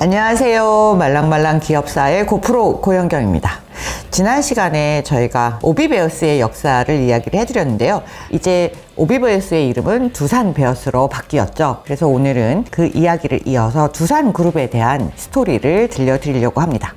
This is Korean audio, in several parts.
안녕하세요. 말랑말랑 기업사의 고프로 고현경입니다. 지난 시간에 저희가 오비베어스의 역사를 이야기를 해드렸는데요. 이제 오비베어스의 이름은 두산베어스로 바뀌었죠. 그래서 오늘은 그 이야기를 이어서 두산그룹에 대한 스토리를 들려드리려고 합니다.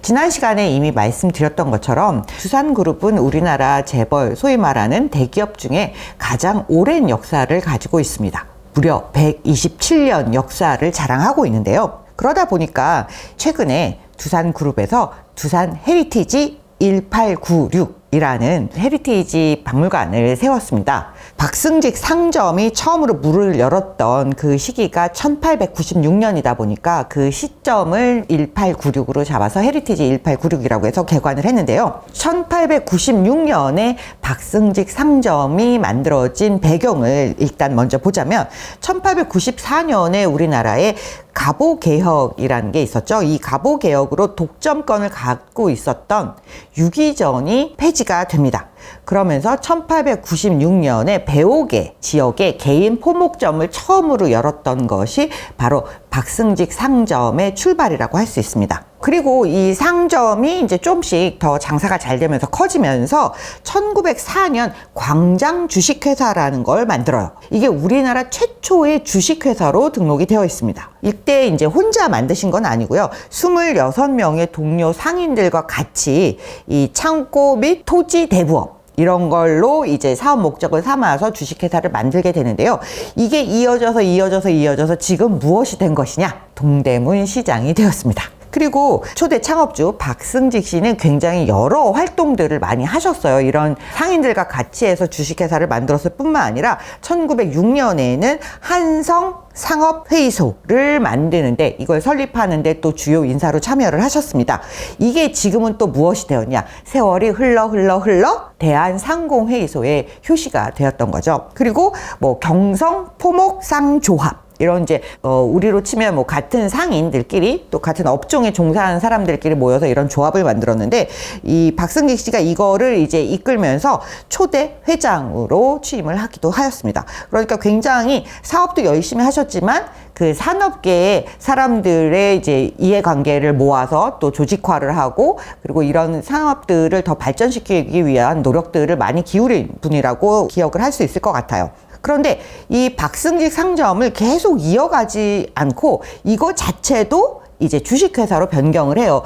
지난 시간에 이미 말씀드렸던 것처럼 두산그룹은 우리나라 재벌, 소위 말하는 대기업 중에 가장 오랜 역사를 가지고 있습니다. 무려 127년 역사를 자랑하고 있는데요. 그러다 보니까 최근에 두산그룹에서 두산 헤리티지 1896이라는 헤리티지 박물관을 세웠습니다. 박승직 상점이 처음으로 문을 열었던 그 시기가 1896년이다 보니까 그 시점을 1896으로 잡아서 헤리티지 1896이라고 해서 개관을 했는데요. 1896년에 박승직 상점이 만들어진 배경을 일단 먼저 보자면 1894년에 우리나라에 갑오개혁이라는 게 있었죠. 이 갑오개혁으로 독점권을 갖고 있었던 유기전이 폐지가 됩니다. 그러면서 1896년에 배옥의 지역에 개인 포목점을 처음으로 열었던 것이 바로 박승직 상점의 출발이라고 할 수 있습니다. 그리고 이 상점이 이제 좀씩 더 장사가 잘 되면서 커지면서 1904년 광장 주식회사라는 걸 만들어요. 이게 우리나라 최초의 주식회사로 등록이 되어 있습니다. 이때 이제 혼자 만드신 건 아니고요. 26명의 동료 상인들과 같이 이 창고 및 토지 대부업 이런 걸로 이제 사업 목적을 삼아서 주식회사를 만들게 되는데요. 이게 이어져서 지금 무엇이 된 것이냐? 동대문 시장이 되었습니다. 그리고 초대 창업주 박승직 씨는 굉장히 여러 활동들을 많이 하셨어요. 이런 상인들과 같이 해서 주식회사를 만들었을 뿐만 아니라 1906년에는 한성 상업회의소를 만드는데 이걸 설립하는데 또 주요 인사로 참여를 하셨습니다. 이게 지금은 또 무엇이 되었냐? 세월이 흘러 대한상공회의소의 효시가 되었던 거죠. 그리고 뭐 경성포목상조합 이런 이제 우리로 치면 뭐 같은 상인들끼리 또 같은 업종에 종사하는 사람들끼리 모여서 이런 조합을 만들었는데 이 박승직 씨가 이거를 이제 이끌면서 초대 회장으로 취임을 하기도 하였습니다. 그러니까 굉장히 사업도 열심히 하셨지만 그 산업계의 사람들의 이제 이해관계를 모아서 또 조직화를 하고 그리고 이런 산업들을 더 발전시키기 위한 노력들을 많이 기울인 분이라고 기억을 할 수 있을 것 같아요. 그런데 이 박승직 상점을 계속 이어가지 않고 이거 자체도 이제 주식회사로 변경을 해요.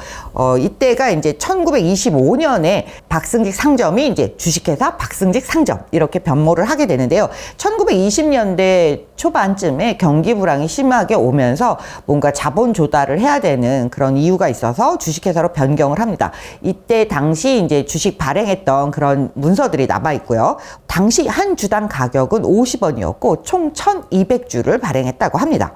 이때가 이제 1925년에 박승직 상점이 이제 주식회사 박승직 상점 이렇게 변모를 하게 되는데요. 1920년대 초반쯤에 경기 불황이 심하게 오면서 뭔가 자본 조달을 해야 되는 그런 이유가 있어서 주식회사로 변경을 합니다. 이때 당시 이제 주식 발행했던 그런 문서들이 남아 있고요. 당시 한 주당 가격은 50원이었고 총 1200주를 발행했다고 합니다.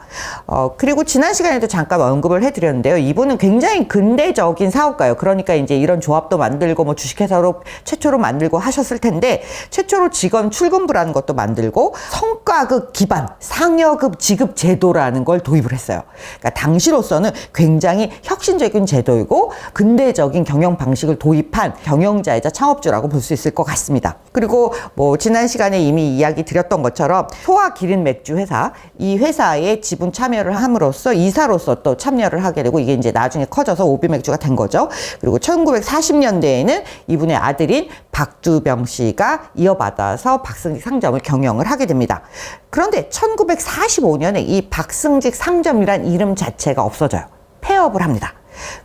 그리고 지난 시간에도 잠깐 언급을 해드렸는데요. 이분은 굉장히 근대적인 사업가예요. 그러니까 이제 이런 조합도 만들고 뭐 주식회사로 최초로 만들고 하셨을 텐데 최초로 직원 출근부라는 것도 만들고 성과급 기반 상여급 지급 제도라는 걸 도입을 했어요. 그러니까 당시로서는 굉장히 혁신적인 제도이고 근대적인 경영 방식을 도입한 경영자이자 창업주라고 볼 수 있을 것 같습니다. 그리고 뭐 지난 시간에 이미 이야기 드렸던 것처럼 소화 기린 맥주 회사 이 회사에 지분 참여를 함으로써 이사로서 또 참여를 하게 되고 이게 이제 나중에 커져서 오비맥주가 된 거죠. 그리고 1940년대에는 이분의 아들인 박두병 씨가 이어받아서 박승직 상점을 경영을 하게 됩니다. 그런데 1945년에 이 박승직 상점이란 이름 자체가 없어져요. 폐업을 합니다.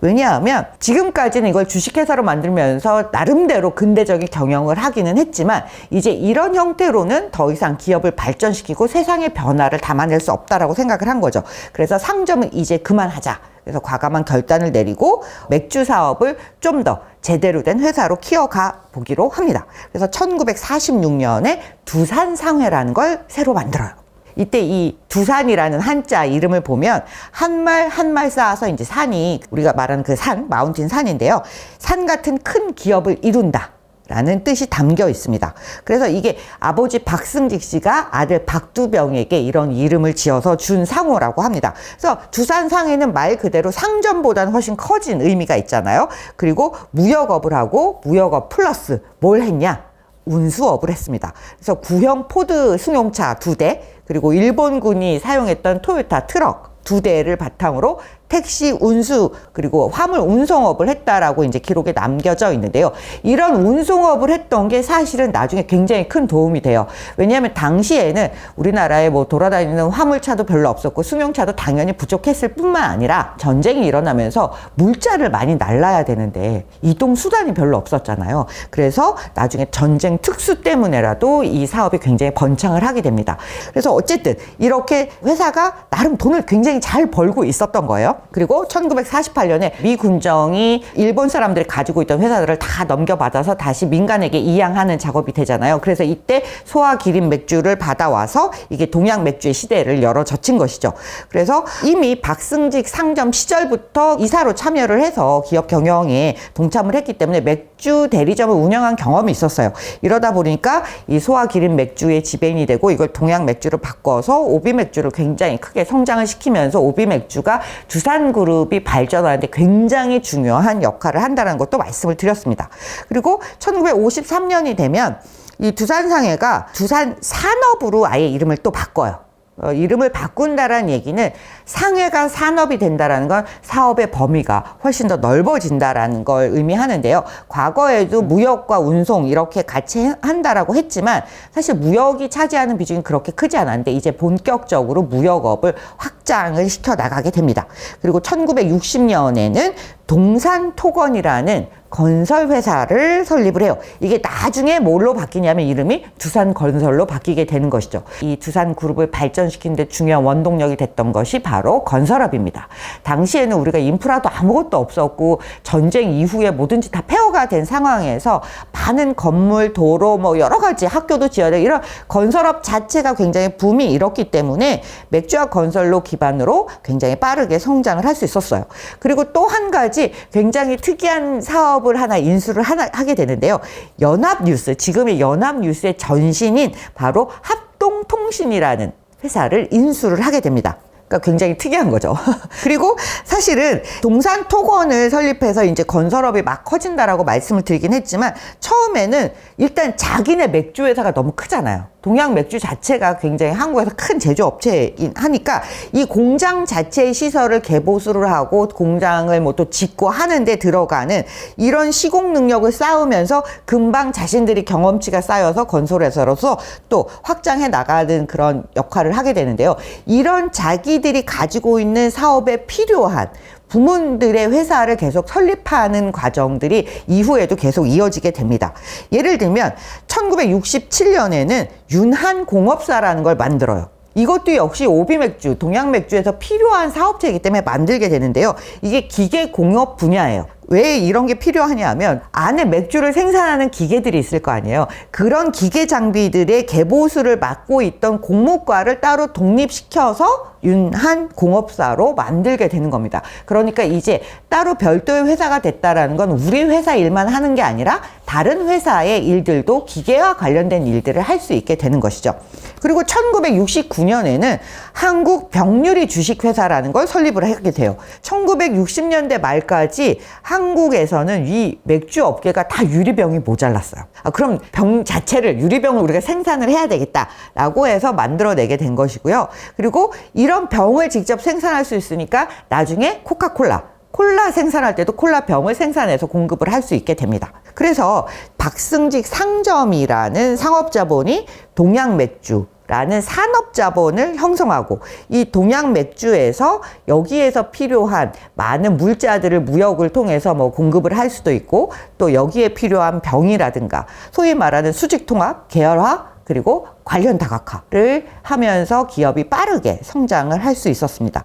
왜냐하면 지금까지는 이걸 주식회사로 만들면서 나름대로 근대적인 경영을 하기는 했지만 이제 이런 형태로는 더 이상 기업을 발전시키고 세상의 변화를 담아낼 수 없다라고 생각을 한 거죠. 그래서 상점은 이제 그만하자. 그래서 과감한 결단을 내리고 맥주 사업을 좀 더 제대로 된 회사로 키워가 보기로 합니다. 그래서 1946년에 두산상회라는 걸 새로 만들어요. 이때 이 두산이라는 한자 이름을 보면 한 말 쌓아서 이제 산이 우리가 말하는 그 산, 마운틴 산인데요. 산 같은 큰 기업을 이룬다. 라는 뜻이 담겨 있습니다. 그래서 이게 아버지 박승직 씨가 아들 박두병에게 이런 이름을 지어서 준 상호라고 합니다. 그래서 두산상회는 말 그대로 상점보다는 훨씬 커진 의미가 있잖아요. 그리고 무역업을 하고 무역업 플러스 뭘 했냐? 운수업을 했습니다. 그래서 구형 포드 승용차 2대, 그리고 일본군이 사용했던 토요타 트럭 2대를 바탕으로 택시 운수 그리고 화물 운송업을 했다라고 이제 기록에 남겨져 있는데요. 이런 운송업을 했던 게 사실은 나중에 굉장히 큰 도움이 돼요. 왜냐하면 당시에는 우리나라에 뭐 돌아다니는 화물차도 별로 없었고 승용차도 당연히 부족했을 뿐만 아니라 전쟁이 일어나면서 물자를 많이 날라야 되는데 이동 수단이 별로 없었잖아요. 그래서 나중에 전쟁 특수 때문에라도 이 사업이 굉장히 번창을 하게 됩니다. 그래서 어쨌든 이렇게 회사가 나름 돈을 굉장히 잘 벌고 있었던 거예요. 그리고 1948년에 미 군정이 일본 사람들이 가지고 있던 회사들을 다 넘겨받아서 다시 민간에게 이양하는 작업이 되잖아요. 그래서 이때 소화 기린 맥주를 받아와서 이게 동양 맥주의 시대를 열어 젖힌 것이죠. 그래서 이미 박승직 상점 시절부터 이사로 참여를 해서 기업 경영에 동참을 했기 때문에 맥주 대리점을 운영한 경험이 있었어요. 이러다 보니까 이 소화 기린 맥주의 지배인이 되고 이걸 동양 맥주로 바꿔서 오비 맥주를 굉장히 크게 성장을 시키면서 오비 맥주가 두산그룹이 발전하는데 굉장히 중요한 역할을 한다는 것도 말씀을 드렸습니다. 그리고 1953년이 되면 이 두산상해가 두산산업으로 아예 이름을 또 바꿔요. 이름을 바꾼다라는 얘기는 상해가 산업이 된다라는 건 사업의 범위가 훨씬 더 넓어진다라는 걸 의미하는데요. 과거에도 무역과 운송 이렇게 같이 한다라고 했지만 사실 무역이 차지하는 비중이 그렇게 크지 않았는데 이제 본격적으로 무역업을 확장을 시켜 나가게 됩니다. 그리고 1960년에는 동산토건이라는 건설회사를 설립을 해요. 이게 나중에 뭘로 바뀌냐면 이름이 두산건설로 바뀌게 되는 것이죠. 이 두산그룹을 발전시키는 데 중요한 원동력이 됐던 것이 바로 건설업입니다. 당시에는 우리가 인프라도 아무것도 없었고 전쟁 이후에 뭐든지 다 폐허가 된 상황에서 많은 건물, 도로, 뭐 여러 가지 학교도 지어야 되고 이런 건설업 자체가 굉장히 붐이 일었기 때문에 맥주와 건설로 기반으로 굉장히 빠르게 성장을 할 수 있었어요. 그리고 또 한 가지 굉장히 특이한 사업을 하나 인수를 하게 되는데요. 연합뉴스, 지금의 연합뉴스의 전신인 바로 합동통신이라는 회사를 인수를 하게 됩니다. 그러니까 굉장히 특이한 거죠. 그리고 사실은 동산토건을 설립해서 이제 건설업이 막 커진다라고 말씀을 드리긴 했지만 처음에는 일단 자기네 맥주 회사가 너무 크잖아요. 동양 맥주 자체가 굉장히 한국에서 큰 제조업체인 하니까 이 공장 자체의 시설을 개보수를 하고 공장을 뭐 또 짓고 하는데 들어가는 이런 시공 능력을 쌓으면서 금방 자신들이 경험치가 쌓여서 건설회사로서 또 확장해 나가는 그런 역할을 하게 되는데요. 이런 자기들이 가지고 있는 사업에 필요한 부문들의 회사를 계속 설립하는 과정들이 이후에도 계속 이어지게 됩니다. 예를 들면 1967년에는 윤한공업사라는 걸 만들어요. 이것도 역시 오비맥주, 동양맥주에서 필요한 사업체이기 때문에 만들게 되는데요. 이게 기계공업 분야예요. 왜 이런 게 필요하냐 하면 안에 맥주를 생산하는 기계들이 있을 거 아니에요. 그런 기계 장비들의 개보수를 맡고 있던 공무과를 따로 독립시켜서 윤한공업사로 만들게 되는 겁니다. 그러니까 이제 따로 별도의 회사가 됐다라는 건 우리 회사 일만 하는 게 아니라 다른 회사의 일들도 기계와 관련된 일들을 할 수 있게 되는 것이죠. 그리고 1969년에는 한국병유리 주식회사라는 걸 설립을 하게 돼요. 1960년대 말까지 한국에서는 이 맥주 업계가 다 유리병이 모자랐어요. 그럼 병 자체를 유리병을 우리가 생산을 해야 되겠다라고 해서 만들어내게 된 것이고요. 그리고 이런 병을 직접 생산할 수 있으니까 나중에 콜라 생산할 때도 콜라병을 생산해서 공급을 할 수 있게 됩니다. 그래서 박승직 상점이라는 상업자본이 동양맥주라는 산업자본을 형성하고 이 동양맥주에서 여기에서 필요한 많은 물자들을 무역을 통해서 뭐 공급을 할 수도 있고 또 여기에 필요한 병이라든가 소위 말하는 수직통합, 계열화 그리고 관련 다각화를 하면서 기업이 빠르게 성장을 할 수 있었습니다.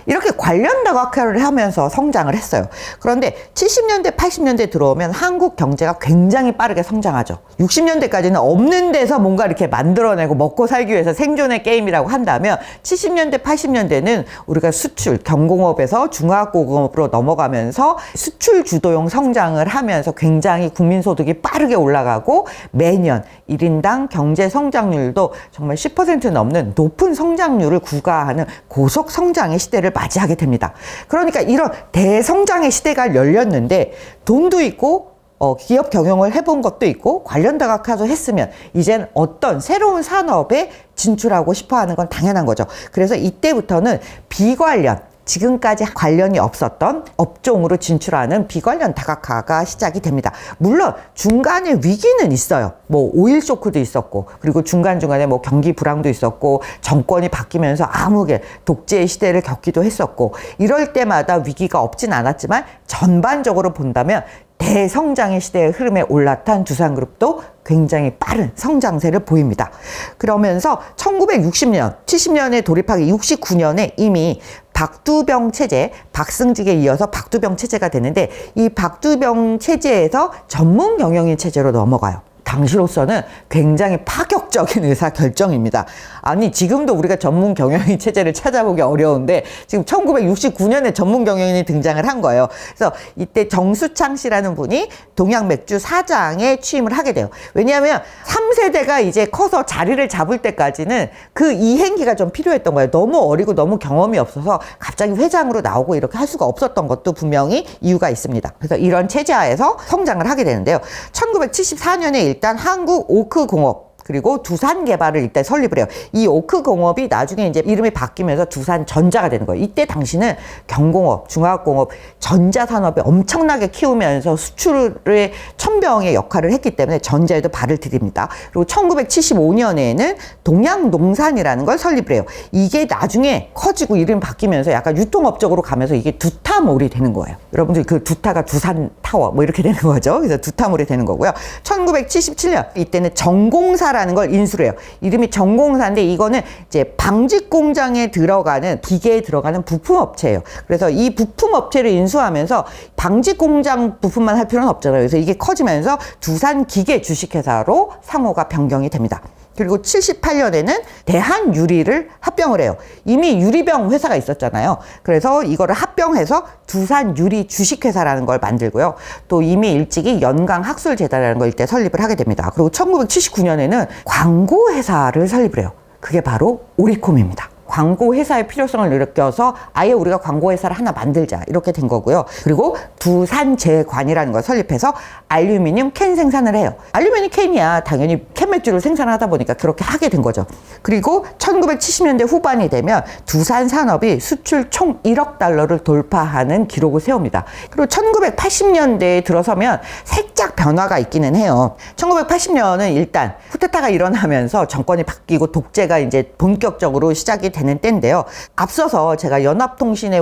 이렇게 관련 다각화를 하면서 성장을 했어요. 그런데 70년대, 80년대 들어오면 한국 경제가 굉장히 빠르게 성장하죠. 60년대까지는 없는 데서 뭔가 이렇게 만들어내고 먹고 살기 위해서 생존의 게임이라고 한다면 70년대, 80년대는 우리가 수출, 경공업에서 중화공업으로 넘어가면서 수출 주도형 성장을 하면서 굉장히 국민소득이 빠르게 올라가고 매년 1인당 경제 성장률도 정말 10% 넘는 높은 성장률을 구가하는 고속 성장의 시대를 맞이하게 됩니다. 그러니까 이런 대성장의 시대가 열렸는데 돈도 있고 기업 경영을 해본 것도 있고 관련 다각화도 했으면 이젠 어떤 새로운 산업에 진출하고 싶어 하는 건 당연한 거죠. 그래서 이때부터는 비관련, 지금까지 관련이 없었던 업종으로 진출하는 비관련 다각화가 시작이 됩니다. 물론 중간에 위기는 있어요. 뭐 오일 쇼크도 있었고, 그리고 중간중간에 뭐 경기 불황도 있었고, 정권이 바뀌면서 암흑의 독재의 시대를 겪기도 했었고, 이럴 때마다 위기가 없진 않았지만 전반적으로 본다면 대성장의 시대의 흐름에 올라탄 두산그룹도 굉장히 빠른 성장세를 보입니다. 그러면서 1960년, 70년에 돌입하기 69년에 이미 박두병 체제, 박승직에 이어서 박두병 체제가 되는데, 이 박두병 체제에서 전문 경영인 체제로 넘어가요. 당시로서는 굉장히 파격적인 의사결정입니다. 아니, 지금도 우리가 전문 경영인 체제를 찾아보기 어려운데 지금 1969년에 전문 경영인이 등장을 한 거예요. 그래서 이때 정수창 씨라는 분이 동양맥주 사장에 취임을 하게 돼요. 왜냐하면 3세대가 이제 커서 자리를 잡을 때까지는 그 이행기가 좀 필요했던 거예요. 너무 어리고 너무 경험이 없어서 갑자기 회장으로 나오고 이렇게 할 수가 없었던 것도 분명히 이유가 있습니다. 그래서 이런 체제하에서 성장을 하게 되는데요. 1974년에 일단 한국 오크공업 그리고 두산개발을 일단 설립을 해요. 이 오크공업이 나중에 이제 이름이 바뀌면서 두산전자가 되는 거예요. 이때 당시는 경공업, 중화공업, 전자산업에 엄청나게 키우면서 수출의 천병의 역할을 했기 때문에 전자에도 발을 들입니다. 그리고 1975년에는 동양농산이라는 걸 설립을 해요. 이게 나중에 커지고 이름이 바뀌면서 약간 유통업적으로 가면서 이게 두타몰이 되는 거예요. 여러분들 그 두타가 두산타워 뭐 이렇게 되는 거죠. 그래서 두타몰이 되는 거고요. 1977년 이때는 전공사 라는 걸 인수를 해요. 이름이 전공사인데 이거는 이제 방직 공장에 들어가는 기계에 들어가는 부품 업체예요. 그래서 이 부품 업체를 인수하면서 방직 공장 부품만 할 필요는 없잖아요. 그래서 이게 커지면서 두산 기계 주식회사로 상호가 변경이 됩니다. 그리고 78년에는 대한유리를 합병을 해요. 이미 유리병 회사가 있었잖아요. 그래서 이거를 합병해서 두산유리 주식회사라는 걸 만들고요. 또 이미 일찍이 연강학술재단이라는 걸 이때 설립을 하게 됩니다. 그리고 1979년에는 광고회사를 설립을 해요. 그게 바로 오리콤입니다. 광고 회사의 필요성을 느껴서 아예 우리가 광고 회사를 하나 만들자 이렇게 된 거고요. 그리고 두산제관이라는 걸 설립해서 알루미늄 캔 생산을 해요. 알루미늄 캔이야 당연히 캔맥주를 생산하다 보니까 그렇게 하게 된 거죠. 그리고 1970년대 후반이 되면 두산 산업이 수출 총 1억 달러를 돌파하는 기록을 세웁니다. 그리고 1980년대에 들어서면 살짝 변화가 있기는 해요. 1980년은 일단 쿠데타가 일어나면서 정권이 바뀌고 독재가 이제 본격적으로 시작이 되는 때인데요. 앞서서 제가 연합통신의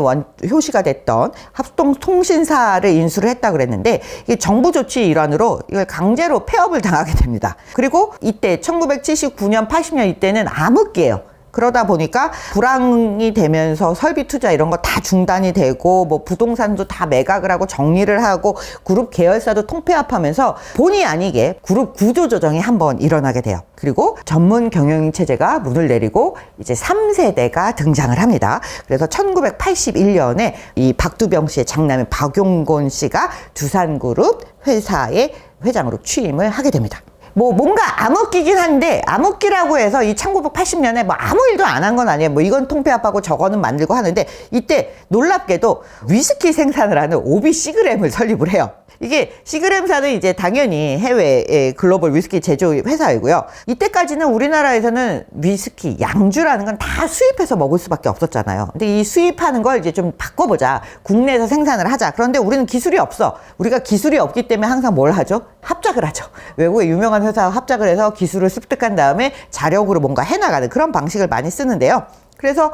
효시가 됐던 합동통신사를 인수를 했다 그랬는데 이게 정부 조치 일환으로 이걸 강제로 폐업을 당하게 됩니다. 그리고 이때 1979년 80년 이때는 암흑기예요. 그러다 보니까 불황이 되면서 설비 투자 이런 거 다 중단이 되고 뭐 부동산도 다 매각을 하고 정리를 하고 그룹 계열사도 통폐합하면서 본의 아니게 그룹 구조 조정이 한번 일어나게 돼요. 그리고 전문 경영인 체제가 문을 내리고 이제 3세대가 등장을 합니다. 그래서 1981년에 이 박두병 씨의 장남인 박용곤 씨가 두산그룹 회사의 회장으로 취임을 하게 됩니다. 뭐 뭔가 암흑기긴 한데 암흑기라고 해서 이 1980년에 뭐 아무 일도 안 한 건 아니에요. 뭐 이건 통폐합하고 저거는 만들고 하는데 이때 놀랍게도 위스키 생산을 하는 오비 시그램을 설립을 해요. 이게 시그램사는 이제 당연히 해외의 글로벌 위스키 제조 회사이고요. 이때까지는 우리나라에서는 위스키, 양주라는 건 다 수입해서 먹을 수밖에 없었잖아요. 근데 이 수입하는 걸 이제 좀 바꿔보자. 국내에서 생산을 하자. 그런데 우리는 기술이 없어. 우리가 기술이 없기 때문에 항상 뭘 하죠? 합작을 하죠. 외국의 유명한 회사와 합작을 해서 기술을 습득한 다음에 자력으로 뭔가 해나가는 그런 방식을 많이 쓰는데요. 그래서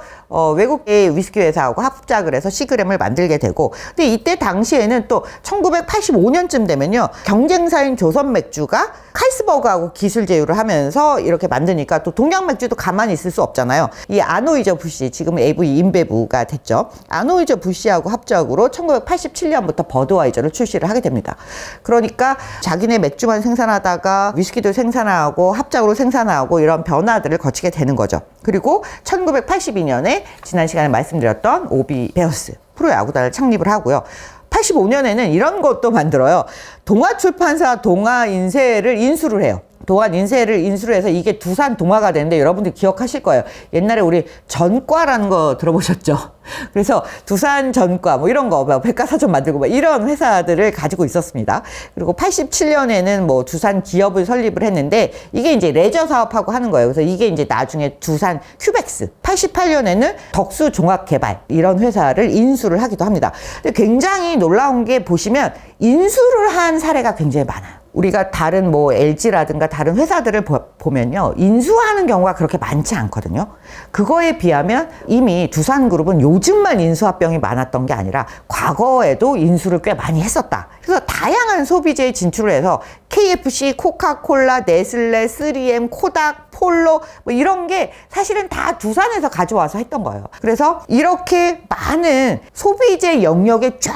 외국의 위스키 회사하고 합작을 해서 시그램을 만들게 되고, 근데 이때 당시에는 또 1985년쯤 되면요 경쟁사인 조선맥주가 칼스버그하고 기술 제휴를 하면서 이렇게 만드니까 또 동양맥주도 가만히 있을 수 없잖아요. 이 아노이저 부시, 지금 AV 인베브가 됐죠. 아노이저 부시하고 합작으로 1987년부터 버드와이저를 출시를 하게 됩니다. 그러니까 자기네 맥주만 생산하다가 위스키도 생산하고 합작으로 생산하고 이런 변화들을 거치게 되는 거죠. 그리고 1982년에 지난 시간에 말씀드렸던 오비 베어스 프로야구단을 창립을 하고요. 85년에는 이런 것도 만들어요. 동아출판사 동아인쇄를 인수를 해요. 동안 인수를 해서 이게 두산 동화가 되는데 여러분들 기억하실 거예요. 옛날에 우리 전과라는 거 들어보셨죠? 그래서 두산 전과 뭐 이런 거 백과사전 만들고 뭐 이런 회사들을 가지고 있었습니다. 그리고 87년에는 뭐 두산 기업을 설립을 했는데 이게 이제 레저 사업하고 하는 거예요. 그래서 이게 이제 나중에 두산 큐벡스, 88년에는 덕수 종합개발 이런 회사를 인수를 하기도 합니다. 근데 굉장히 놀라운 게 보시면 인수를 한 사례가 굉장히 많아요. 우리가 다른 뭐 LG라든가 다른 회사들을 보면요, 인수하는 경우가 그렇게 많지 않거든요. 그거에 비하면 이미 두산그룹은 요즘만 인수합병이 많았던 게 아니라 과거에도 인수를 꽤 많이 했었다. 그래서 다양한 소비재에 진출을 해서 KFC, 코카콜라, 네슬레, 3M, 코닥, 폴로 뭐 이런 게 사실은 다 두산에서 가져와서 했던 거예요. 그래서 이렇게 많은 소비재 영역에 쫙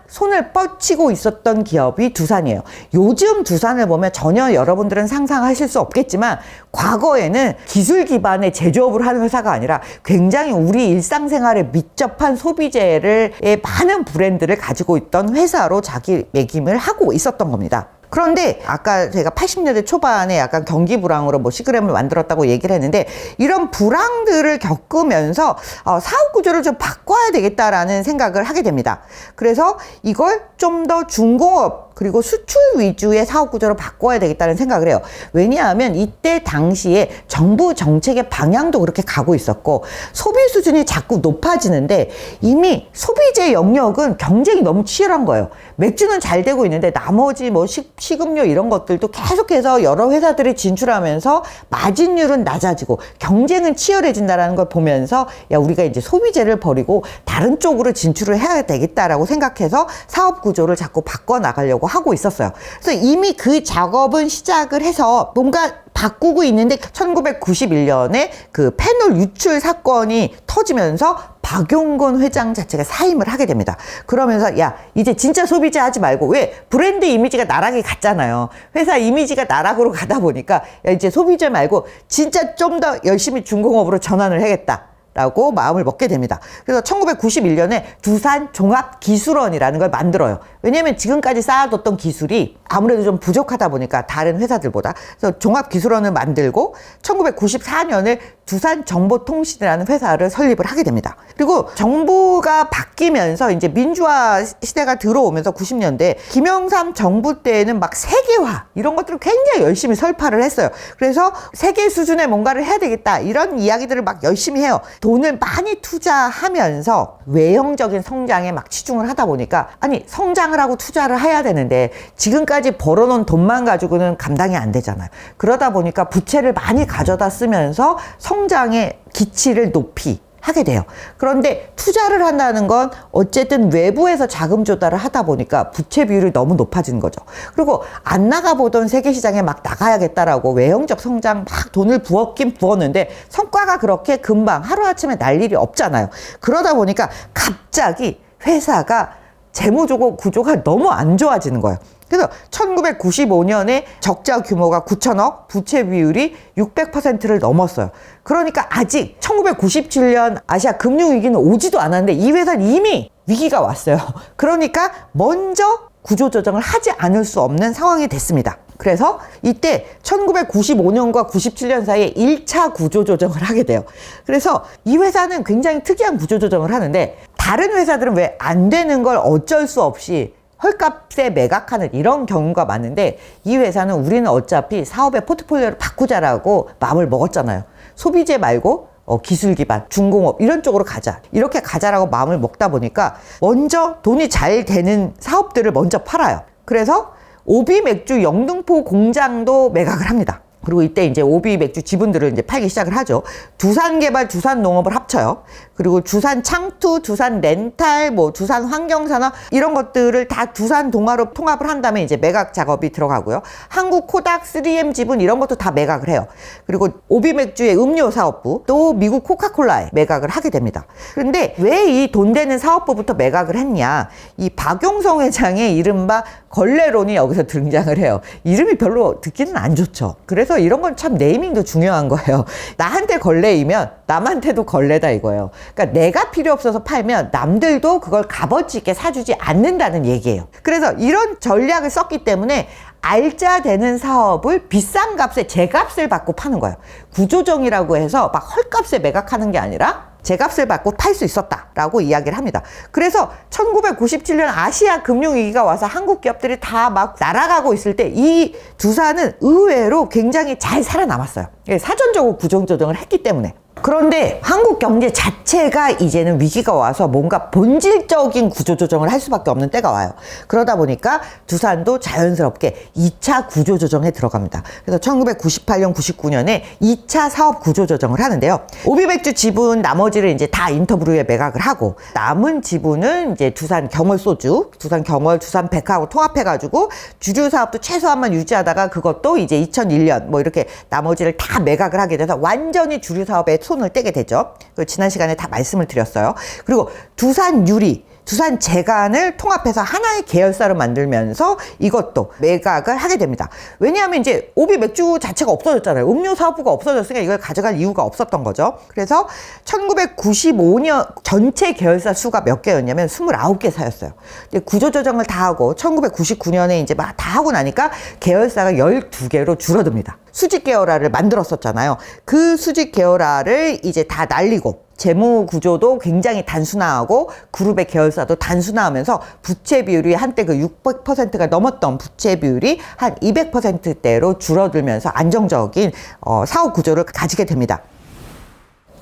손을 뻗치고 있었던 기업이 두산이에요. 요즘 두산을 보면 전혀 여러분들은 상상하실 수 없겠지만 과거에는 기술 기반의 제조업을 하는 회사가 아니라 굉장히 우리 일상생활에 밀접한 소비재를 많은 브랜드를 가지고 있던 회사로 자기 매김을 하고 있었던 겁니다. 그런데 아까 제가 80년대 초반에 약간 경기 불황으로 뭐 시그램을 만들었다고 얘기를 했는데 이런 불황들을 겪으면서 사업 구조를 좀 바꿔야 되겠다라는 생각을 하게 됩니다. 그래서 이걸 좀 더 중공업 그리고 수출 위주의 사업 구조로 바꿔야 되겠다는 생각을 해요. 왜냐하면 이때 당시에 정부 정책의 방향도 그렇게 가고 있었고 소비 수준이 자꾸 높아지는데 이미 소비재 영역은 경쟁이 너무 치열한 거예요. 맥주는 잘 되고 있는데 나머지 뭐 식음료 이런 것들도 계속해서 여러 회사들이 진출하면서 마진율은 낮아지고 경쟁은 치열해진다는 걸 보면서 야, 우리가 이제 소비재를 버리고 다른 쪽으로 진출을 해야 되겠다라고 생각해서 사업 구조를 자꾸 바꿔나가려고 하고 있었어요. 그래서 이미 그 작업은 시작을 해서 뭔가 바꾸고 있는데 1991년에 그 페놀 유출 사건이 터지면서 박용건 회장 자체가 사임을 하게 됩니다. 그러면서 야, 이제 진짜 소비재 하지 말고, 왜 브랜드 이미지가 나락이 갔잖아요. 회사 이미지가 나락으로 가다 보니까 야, 이제 소비재 말고 진짜 좀 더 열심히 중공업으로 전환을 해야겠다 라고 마음을 먹게 됩니다. 그래서 1991년에 두산 종합기술원이라는 걸 만들어요. 왜냐면 지금까지 쌓아뒀던 기술이 아무래도 좀 부족하다 보니까 다른 회사들보다. 그래서 종합기술원을 만들고 1994년에 두산정보통신이라는 회사를 설립을 하게 됩니다. 그리고 정부가 바뀌면서 이제 민주화 시대가 들어오면서 90년대 김영삼 정부 때에는 막 세계화 이런 것들을 굉장히 열심히 설파를 했어요. 그래서 세계 수준의 뭔가를 해야 되겠다 이런 이야기들을 막 열심히 해요. 돈을 많이 투자하면서 외형적인 성장에 막 치중을 하다 보니까 아니 성장을 하고 투자를 해야 되는데 지금까지 벌어놓은 돈만 가지고는 감당이 안 되잖아요. 그러다 보니까 부채를 많이 가져다 쓰면서 성장의 기치를 높이 하게 돼요. 그런데 투자를 한다는 건 어쨌든 외부에서 자금 조달을 하다 보니까 부채 비율이 너무 높아진 거죠. 그리고 안 나가보던 세계시장에 막 나가야겠다라고 외형적 성장 막 돈을 부었긴 부었는데 성과가 그렇게 금방 하루아침에 날 일이 없잖아요. 그러다 보니까 갑자기 회사가 재무 구조가 너무 안 좋아지는 거예요. 그래서 1995년에 적자 규모가 9천억, 부채 비율이 600%를 넘었어요. 그러니까 아직 1997년 아시아 금융위기는 오지도 않았는데 이 회사는 이미 위기가 왔어요. 그러니까 먼저 구조조정을 하지 않을 수 없는 상황이 됐습니다. 그래서 이때 1995년과 97년 사이에 1차 구조조정을 하게 돼요. 그래서 이 회사는 굉장히 특이한 구조조정을 하는데 다른 회사들은 왜 안 되는 걸 어쩔 수 없이 헐값에 매각하는 이런 경우가 많은데 이 회사는 우리는 어차피 사업의 포트폴리오를 바꾸자라고 마음을 먹었잖아요. 소비재 말고 기술 기반, 중공업 이런 쪽으로 가자. 이렇게 가자라고 마음을 먹다 보니까 먼저 돈이 잘 되는 사업들을 먼저 팔아요. 그래서 오비 맥주 영등포 공장도 매각을 합니다. 그리고 이때 이제 오비 맥주 지분들을 이제 팔기 시작을 하죠. 두산개발, 두산농업을 합쳐요. 그리고 두산창투, 두산렌탈, 뭐 두산환경산업 이런 것들을 다 두산동화로 통합을 한 다음에 이제 매각 작업이 들어가고요. 한국코닥, 3M 지분 이런 것도 다 매각을 해요. 그리고 오비 맥주의 음료 사업부, 또 미국 코카콜라에 매각을 하게 됩니다. 그런데 왜 이 돈 되는 사업부부터 매각을 했냐? 이 박용성 회장의 이른바 걸레론이 여기서 등장을 해요. 이름이 별로 듣기는 안 좋죠. 그래서 이런 건 참 네이밍도 중요한 거예요. 나한테 걸레이면 남한테도 걸레다 이거예요. 그러니까 내가 필요 없어서 팔면 남들도 그걸 값어치 있게 사주지 않는다는 얘기예요. 그래서 이런 전략을 썼기 때문에 알짜 되는 사업을 비싼 값에 제값을 받고 파는 거예요. 구조정이라고 해서 막 헐값에 매각하는 게 아니라 제값을 받고 팔 수 있었다라고 이야기를 합니다. 그래서 1997년 아시아 금융위기가 와서 한국 기업들이 다 막 날아가고 있을 때 이 두산은 의외로 굉장히 잘 살아남았어요. 사전적으로 구조조정을 했기 때문에. 그런데 한국 경제 자체가 이제는 위기가 와서 뭔가 본질적인 구조조정을 할 수밖에 없는 때가 와요. 그러다 보니까 두산도 자연스럽게 2차 구조조정에 들어갑니다. 그래서 1998년, 99년에 2차 사업 구조조정을 하는데요. 오비백주 지분 나머지를 이제 다 인터브루에 매각을 하고 남은 지분은 이제 두산 경월소주, 두산 경월, 두산 백화하고 통합해가지고 주류 사업도 최소한만 유지하다가 그것도 이제 2001년 뭐 이렇게 나머지를 다 매각을 하게 돼서 완전히 주류 사업에 손을 떼게 되죠. 지난 시간에 다 말씀을 드렸어요. 그리고 두산 유리, 두산 제간을 통합해서 하나의 계열사로 만들면서 이것도 매각을 하게 됩니다. 왜냐하면 이제 오비 맥주 자체가 없어졌잖아요. 음료 사업부가 없어졌으니까 이걸 가져갈 이유가 없었던 거죠. 그래서 1995년 전체 계열사 수가 몇 개였냐면 29개사였어요. 구조조정을 다 하고 1999년에 이제 막 다 하고 나니까 계열사가 12개로 줄어듭니다. 수직 계열화를 만들었었잖아요. 그 수직 계열화를 이제 다 날리고 재무 구조도 굉장히 단순화하고 그룹의 계열사도 단순화하면서 부채 비율이 한때 그 600%가 넘었던 부채 비율이 한 200%대로 줄어들면서 안정적인 사업 구조를 가지게 됩니다.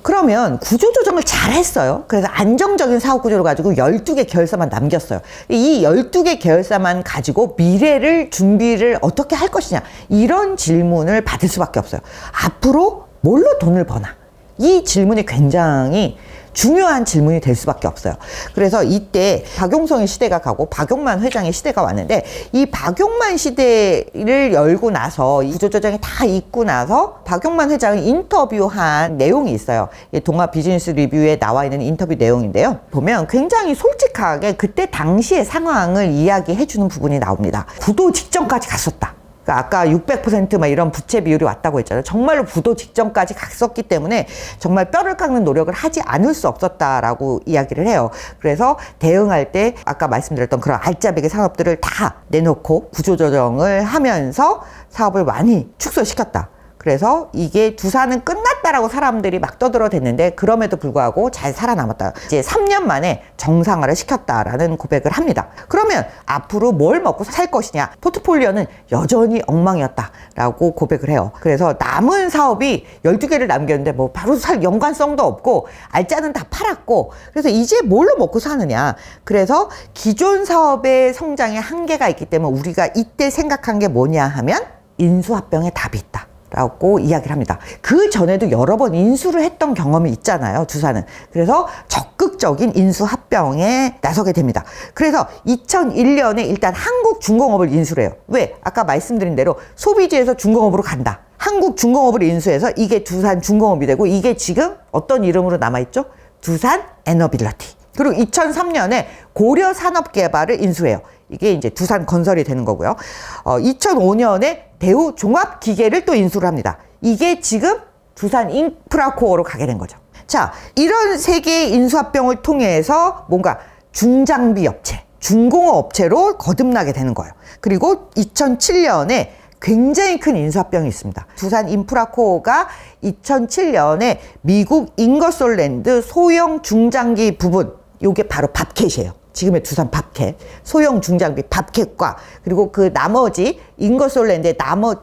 그러면 구조조정을 잘 했어요. 그래서 안정적인 사업 구조를 가지고 12개 계열사만 남겼어요. 이 12개 계열사만 가지고 미래를 준비를 어떻게 할 것이냐, 이런 질문을 받을 수밖에 없어요. 앞으로 뭘로 돈을 버나? 이 질문이 굉장히 중요한 질문이 될 수밖에 없어요. 그래서 이때 박용성의 시대가 가고 박용만 회장의 시대가 왔는데, 이 박용만 시대를 열고 나서 이 구조조정이 다 있고 나서 박용만 회장이 인터뷰한 내용이 있어요. 동아 비즈니스 리뷰에 나와 있는 인터뷰 내용인데요. 보면 굉장히 솔직하게 그때 당시의 상황을 이야기해 주는 부분이 나옵니다. 부도 직전까지 갔었다. 그러니까 아까 600% 막 이런 부채 비율이 왔다고 했잖아요. 정말로 부도 직전까지 갔었기 때문에 정말 뼈를 깎는 노력을 하지 않을 수 없었다라고 이야기를 해요. 그래서 대응할 때 아까 말씀드렸던 그런 알짜배기 산업들을 다 내놓고 구조조정을 하면서 사업을 많이 축소시켰다. 그래서 이게 두산은 끝났다라고 사람들이 막 떠들어댔는데 그럼에도 불구하고 잘 살아남았다. 이제 3년 만에 정상화를 시켰다라는 고백을 합니다. 그러면 앞으로 뭘 먹고 살 것이냐? 포트폴리오는 여전히 엉망이었다라고 고백을 해요. 그래서 남은 사업이 12개를 남겼는데 뭐 바로 살 연관성도 없고 알짜는 다 팔았고, 그래서 이제 뭘로 먹고 사느냐? 그래서 기존 사업의 성장에 한계가 있기 때문에 우리가 이때 생각한 게 뭐냐 하면 인수합병에 답이 있다 라고 이야기를 합니다. 그 전에도 여러 번 인수를 했던 경험이 있잖아요, 두산은. 그래서 적극적인 인수합병에 나서게 됩니다. 그래서 2001년에 일단 한국중공업을 인수를 해요. 왜? 아까 말씀드린 대로 소비지에서 중공업으로 간다. 한국중공업을 인수해서 이게 두산중공업이 되고, 이게 지금 어떤 이름으로 남아있죠? 두산 에너빌리티. 그리고 2003년에 고려산업개발을 인수해요. 이게 이제 두산건설이 되는 거고요. 2005년에 대우종합기계를 또 인수를 합니다. 이게 지금 두산인프라코어로 가게 된 거죠. 자, 이런 세 개의 인수합병을 통해서 뭔가 중장비 업체, 중공업 업체로 거듭나게 되는 거예요. 그리고 2007년에 굉장히 큰 인수합병이 있습니다. 두산인프라코어가 2007년에 미국 잉거솔랜드 소형 중장기 부분, 요게 바로 밥캣이에요. 지금의 두산 밥캣, 소형 중장비 밥캣과 그리고 그 나머지 잉거솔랜드의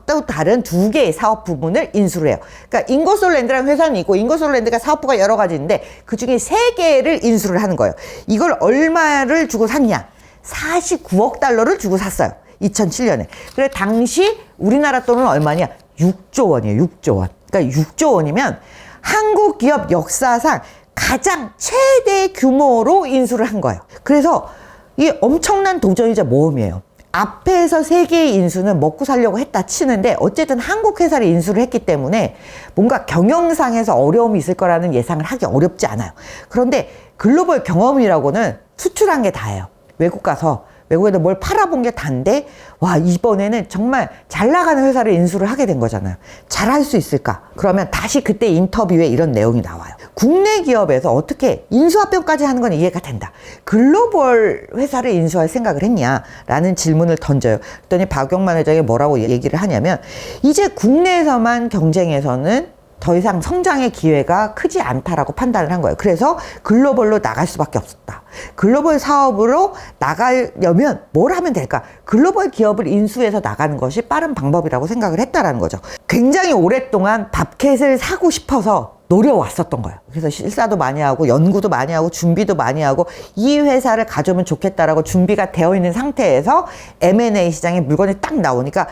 또 다른 2개의 사업 부분을 인수를 해요. 그러니까 잉거솔랜드라는 회사는 있고 잉거솔랜드가 사업부가 여러 가지 있는데 그 중에 3개를 인수를 하는 거예요. 이걸 얼마를 주고 샀냐? 49억 달러를 주고 샀어요. 2007년에. 그래 당시 우리나라 돈은 얼마냐? 6조 원이에요. 6조 원. 그러니까 6조 원이면 한국 기업 역사상 가장 최대 규모로 인수를 한 거예요. 그래서 이 엄청난 도전이자 모험이에요. 앞에서 3개의 인수는 먹고 살려고 했다 치는데 어쨌든 한국 회사를 인수를 했기 때문에 뭔가 경영상에서 어려움이 있을 거라는 예상을 하기 어렵지 않아요. 그런데 글로벌 경험이라고는 수출한 게 다예요. 외국 가서 외국에도 뭘 팔아본 게 단데 와 이번에는 정말 잘 나가는 회사를 인수를 하게 된 거잖아요. 잘할 수 있을까? 그러면 다시 그때 인터뷰에 이런 내용이 나와요. 국내 기업에서 어떻게 인수합병까지 하는 건 이해가 된다. 글로벌 회사를 인수할 생각을 했냐? 라는 질문을 던져요. 그랬더니 박용만 회장이 뭐라고 얘기를 하냐면 이제 국내에서만 경쟁해서는 더 이상 성장의 기회가 크지 않다라고 판단을 한 거예요. 그래서 글로벌로 나갈 수밖에 없었다. 글로벌 사업으로 나가려면 뭘 하면 될까? 글로벌 기업을 인수해서 나가는 것이 빠른 방법이라고 생각을 했다라는 거죠. 굉장히 오랫동안 밥캣을 사고 싶어서 노려왔었던 거예요. 그래서 실사도 많이 하고 연구도 많이 하고 준비도 많이 하고 이 회사를 가져오면 좋겠다라고 준비가 되어 있는 상태에서 M&A 시장에 물건이 딱 나오니까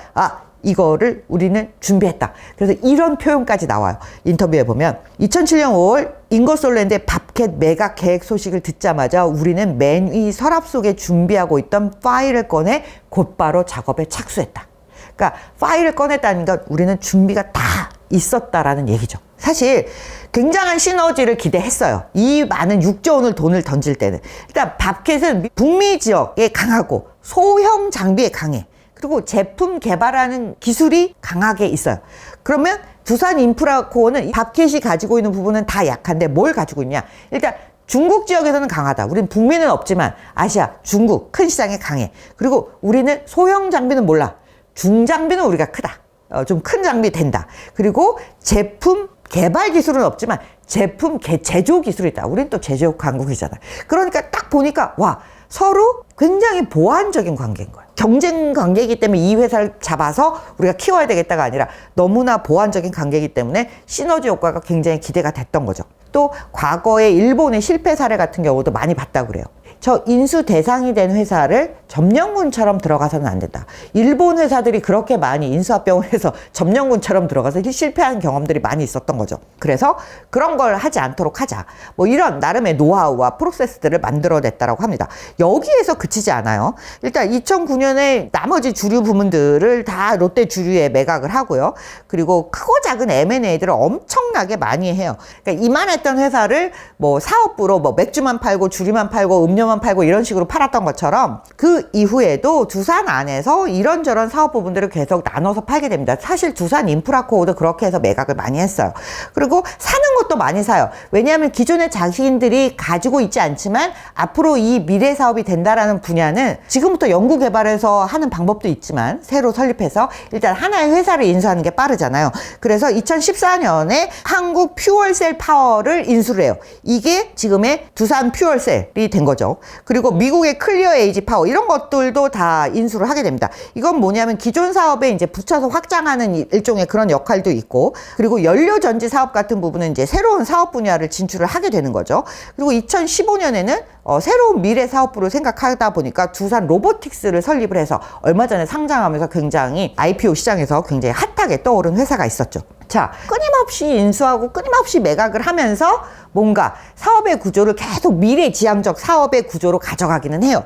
이거를 우리는 준비했다. 그래서 이런 표현까지 나와요. 인터뷰에 보면 2007년 5월 인거솔랜드의 밥캣 매각 계획 소식을 듣자마자 우리는 맨 위 서랍 속에 준비하고 있던 파일을 꺼내 곧바로 작업에 착수했다. 그러니까 파일을 꺼냈다는 건 우리는 준비가 다 있었다라는 얘기죠. 사실 굉장한 시너지를 기대했어요. 이 많은 6조 원을 돈을 던질 때는. 일단 밥캣은 북미 지역에 강하고 소형 장비에 강해. 그리고 제품 개발하는 기술이 강하게 있어요. 그러면 두산 인프라코어는 밥캣이 가지고 있는 부분은 다 약한데 뭘 가지고 있냐? 일단 중국 지역에서는 강하다. 우리는 북미는 없지만 아시아, 중국 큰 시장에 강해. 그리고 우리는 소형 장비는 몰라. 중장비는 우리가 크다. 좀 큰 장비 된다. 그리고 제품 개발 기술은 없지만 제품 제조 기술이 있다. 우리는 또 제조 강국이잖아. 그러니까 딱 보니까 와 서로 굉장히 보완적인 관계인 거예요. 경쟁 관계이기 때문에 이 회사를 잡아서 우리가 키워야 되겠다가 아니라 너무나 보완적인 관계이기 때문에 시너지 효과가 굉장히 기대가 됐던 거죠. 또 과거에 일본의 실패 사례 같은 경우도 많이 봤다고 그래요. 저 인수 대상이 된 회사를 점령군처럼 들어가서는 안 된다. 일본 회사들이 그렇게 많이 인수합병을 해서 점령군처럼 들어가서 실패한 경험들이 많이 있었던 거죠. 그래서 그런 걸 하지 않도록 하자. 뭐 이런 나름의 노하우와 프로세스들을 만들어냈다라고 합니다. 여기에서 그치지 않아요. 일단 2009년에 나머지 주류 부문들을 다 롯데 주류에 매각을 하고요. 그리고 크고 작은 M&A들을 엄청나게 많이 해요. 그러니까 이만했던 회사를 뭐 사업부로 뭐 맥주만 팔고 주류만 팔고 음료만 팔고 이런 식으로 팔았던 것처럼 그 이후에도 두산 안에서 이런저런 사업 부분들을 계속 나눠서 팔게 됩니다. 사실 두산 인프라코어도 그렇게 해서 매각을 많이 했어요. 그리고 사는 것도 많이 사요. 왜냐하면 기존의 자신들이 가지고 있지 않지만 앞으로 이 미래 사업이 된다라는 분야는 지금부터 연구 개발해서 하는 방법도 있지만 새로 설립해서 일단 하나의 회사를 인수하는 게 빠르잖아요. 그래서 2014년에 한국 퓨얼셀 파워를 인수를 해요. 이게 지금의 두산 퓨얼셀이 된 거죠. 그리고 미국의 클리어 에이지 파워 이런 것들도 다 인수를 하게 됩니다. 이건 뭐냐면 기존 사업에 이제 붙여서 확장하는 일종의 그런 역할도 있고, 그리고 연료 전지 사업 같은 부분은 이제 새로운 사업 분야를 진출을 하게 되는 거죠. 그리고 2015년에는 새로운 미래 사업부를 생각하다 보니까 두산 로보틱스를 설립을 해서 얼마 전에 상장하면서 굉장히 IPO 시장에서 굉장히 핫하게 떠오른 회사가 있었죠. 자, 끊임없이 인수하고 끊임없이 매각을 하면서 뭔가 사업의 구조를 계속 미래지향적 사업의 구조로 가져가기는 해요.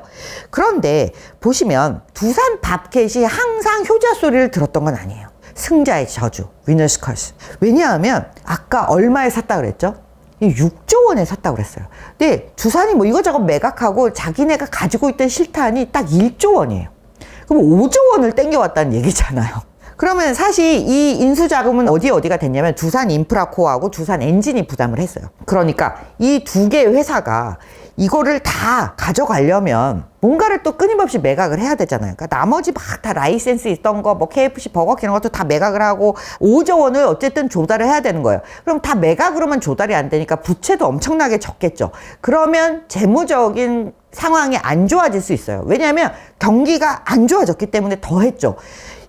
그런데 보시면 두산 밥캣이 항상 효자 소리를 들었던 건 아니에요. 승자의 저주, 위너스 커스. 왜냐하면 아까 얼마에 샀다 그랬죠? 6조 원에 샀다고 그랬어요. 근데 두산이 뭐 이것저것 매각하고 자기네가 가지고 있던 실탄이 딱 1조 원이에요. 그럼 5조 원을 땡겨왔다는 얘기잖아요. 그러면 사실 이 인수자금은 어디가 됐냐면 두산 인프라코어하고 두산 엔진이 부담을 했어요. 그러니까 이 두 개의 회사가 이거를 다 가져가려면 뭔가를 또 끊임없이 매각을 해야 되잖아요. 그러니까 나머지 막 다 라이센스 있던 거, 뭐 KFC, 버거킹 이런 것도 다 매각을 하고 5조 원을 어쨌든 조달을 해야 되는 거예요. 그럼 다 매각으로만 조달이 안 되니까 부채도 엄청나게 적겠죠. 그러면 재무적인 상황이 안 좋아질 수 있어요. 왜냐하면 경기가 안 좋아졌기 때문에 더 했죠.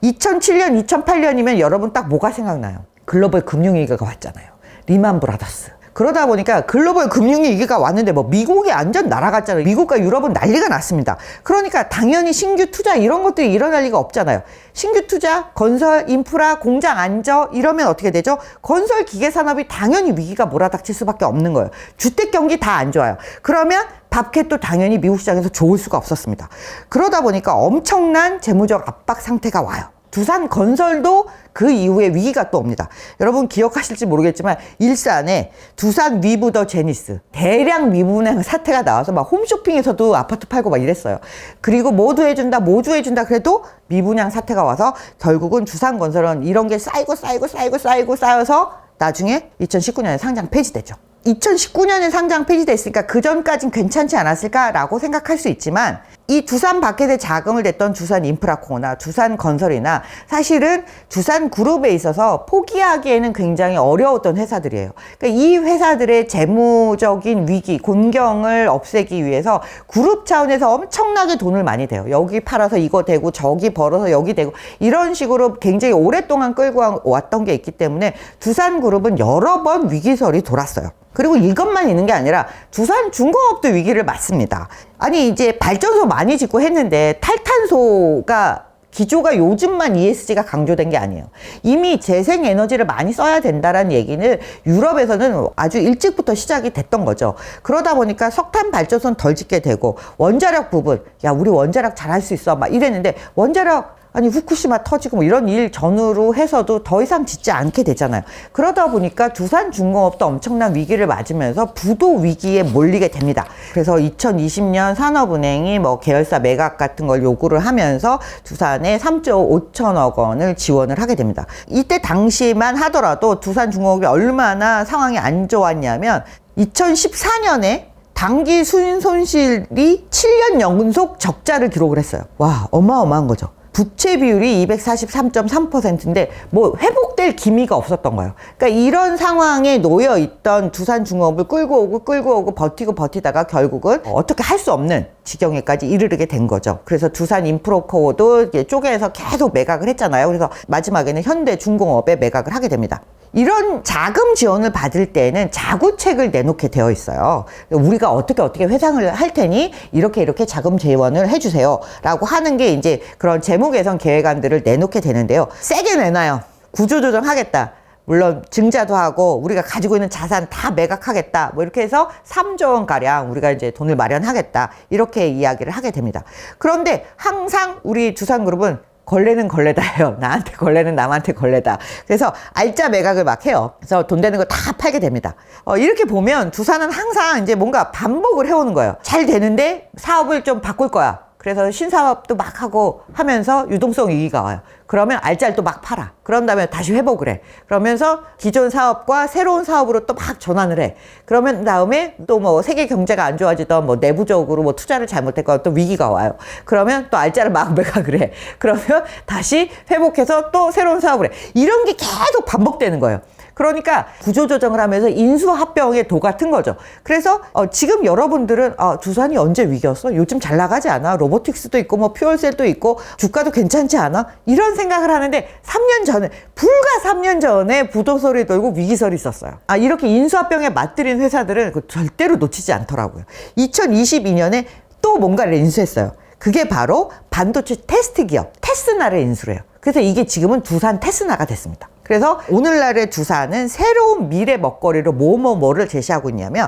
2007년, 2008년이면 여러분 딱 뭐가 생각나요? 글로벌 금융위기가 왔잖아요. 리만 브라더스. 그러다 보니까 글로벌 금융위기가 왔는데 뭐 미국이 완전 날아갔잖아요. 미국과 유럽은 난리가 났습니다. 그러니까 당연히 신규 투자 이런 것들이 일어날 리가 없잖아요. 신규 투자, 건설, 인프라, 공장 안저 이러면 어떻게 되죠? 건설 기계 산업이 당연히 위기가 몰아닥칠 수밖에 없는 거예요. 주택 경기 다 안 좋아요. 그러면 밥캣도 당연히 미국 시장에서 좋을 수가 없었습니다. 그러다 보니까 엄청난 재무적 압박 상태가 와요. 두산건설도 그 이후에 위기가 또 옵니다. 여러분 기억하실지 모르겠지만 일산에 두산 위브더 제니스 대량 미분양 사태가 나와서 막 홈쇼핑에서도 아파트 팔고 막 이랬어요. 그리고 모두 해준다 모두 해준다 그래도 미분양 사태가 와서 결국은 두산건설은 이런 게 쌓여서 나중에 2019년에 상장 폐지되죠. 2019년에 상장 폐지됐으니까 그전까진 괜찮지 않았을까라고 생각할 수 있지만 이 두산 바켓에 자금을 댔던 두산인프라코나 두산건설이나 사실은 두산그룹에 있어서 포기하기에는 굉장히 어려웠던 회사들이에요. 그러니까 이 회사들의 재무적인 위기, 곤경을 없애기 위해서 그룹 차원에서 엄청나게 돈을 많이 대요. 여기 팔아서 이거 되고 저기 벌어서 여기 되고 이런 식으로 굉장히 오랫동안 끌고 왔던 게 있기 때문에 두산그룹은 여러 번 위기설이 돌았어요. 그리고 이것만 있는 게 아니라 두산중공업도 위기를 맞습니다. 아니 이제 발전소 많이 짓고 했는데 탈탄소가 기조가 요즘만 ESG가 강조된 게 아니에요. 이미 재생에너지를 많이 써야 된다라는 얘기는 유럽에서는 아주 일찍부터 시작이 됐던 거죠. 그러다 보니까 석탄 발전소는 덜 짓게 되고 원자력 부분 야 우리 원자력 잘할 수 있어 막 이랬는데 원자력 아니 후쿠시마 터지고 뭐 이런 일 전후로 해서도 더 이상 짓지 않게 되잖아요. 그러다 보니까 두산중공업도 엄청난 위기를 맞으면서 부도 위기에 몰리게 됩니다. 그래서 2020년 산업은행이 뭐 계열사 매각 같은 걸 요구를 하면서 두산에 3조 5천억 원을 지원을 하게 됩니다. 이때 당시만 하더라도 두산중공업이 얼마나 상황이 안 좋았냐면 2014년에 당기 수익 손실이 7년 연속 적자를 기록을 했어요. 와 어마어마한 거죠. 부채 비율이 243.3%인데 뭐 회복될 기미가 없었던 거예요. 그러니까 이런 상황에 놓여 있던 두산중공업을 끌고 오고 버티다가 결국은 어떻게 할 수 없는 지경에까지 이르게 된 거죠. 그래서 두산인프라코도 쪼개서 계속 매각을 했잖아요. 그래서 마지막에는 현대중공업에 매각을 하게 됩니다. 이런 자금 지원을 받을 때는 자구책을 내놓게 되어 있어요. 우리가 어떻게 회상을 할 테니 이렇게 자금 지원을 해주세요 라고 하는 게 이제 그런 재무 개선 계획안들을 내놓게 되는데요. 세게 내놔요. 구조조정 하겠다. 물론 증자도 하고 우리가 가지고 있는 자산 다 매각하겠다. 뭐 이렇게 해서 3조 원 가량 우리가 이제 돈을 마련하겠다. 이렇게 이야기를 하게 됩니다. 그런데 항상 우리 두산그룹은 걸레는 걸레다예요. 나한테 걸레는 남한테 걸레다. 그래서 알짜 매각을 막 해요. 그래서 돈 되는 거 다 팔게 됩니다. 이렇게 보면 두산은 항상 이제 뭔가 반복을 해오는 거예요. 잘 되는데 사업을 좀 바꿀 거야. 그래서 신사업도 막 하고 하면서 유동성 위기가 와요. 그러면 알짜를 또 막 팔아. 그런 다음에 다시 회복을 해. 그러면서 기존 사업과 새로운 사업으로 또 막 전환을 해. 그러면 다음에 또 뭐 세계 경제가 안 좋아지던 뭐 내부적으로 뭐 투자를 잘못했거나 또 위기가 와요. 그러면 또 알짜를 막 매각을 해. 그러면 다시 회복해서 또 새로운 사업을 해. 이런 게 계속 반복되는 거예요. 그러니까 구조조정을 하면서 인수합병의 도 같은 거죠. 그래서 지금 여러분들은 두산이 언제 위기였어? 요즘 잘 나가지 않아? 로보틱스도 있고 뭐 퓨얼셀도 있고 주가도 괜찮지 않아? 이런 생각을 하는데 3년 전에 불과 3년 전에 부도설이 돌고 위기설이 있었어요. 이렇게 인수합병에 맞들인 회사들은 절대로 놓치지 않더라고요. 2022년에 또 뭔가를 인수했어요. 그게 바로 반도체 테스트 기업 테스나를 인수를 해요. 그래서 이게 지금은 두산 테스나가 됐습니다. 그래서 오늘날의 두산은 새로운 미래 먹거리로 뭐를 제시하고 있냐면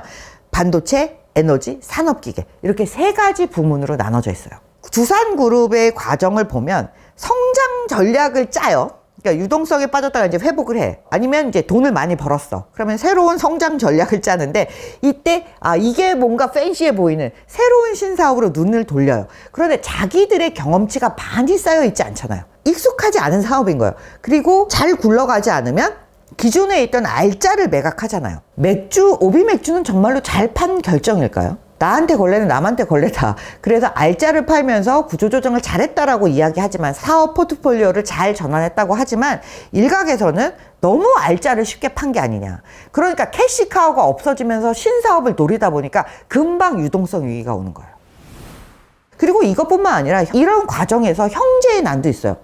반도체, 에너지, 산업기계 이렇게 세 가지 부문으로 나눠져 있어요. 두산그룹의 과정을 보면 성장 전략을 짜요. 그러니까 유동성에 빠졌다가 이제 회복을 해. 아니면 이제 돈을 많이 벌었어. 그러면 새로운 성장 전략을 짜는데 이때 이게 뭔가 팬시해 보이는 새로운 신사업으로 눈을 돌려요. 그런데 자기들의 경험치가 많이 쌓여 있지 않잖아요. 익숙하지 않은 사업인 거예요. 그리고 잘 굴러가지 않으면 기존에 있던 알짜를 매각하잖아요. 오비 맥주는 정말로 잘 판 결정일까요? 나한테 걸레는 남한테 걸레다. 그래서 알짜를 팔면서 구조조정을 잘했다라고 이야기하지만 사업 포트폴리오를 잘 전환했다고 하지만 일각에서는 너무 알짜를 쉽게 판 게 아니냐. 그러니까 캐시카우가 없어지면서 신사업을 노리다 보니까 금방 유동성 위기가 오는 거예요. 그리고 이것뿐만 아니라 이런 과정에서 형제의 난도 있어요.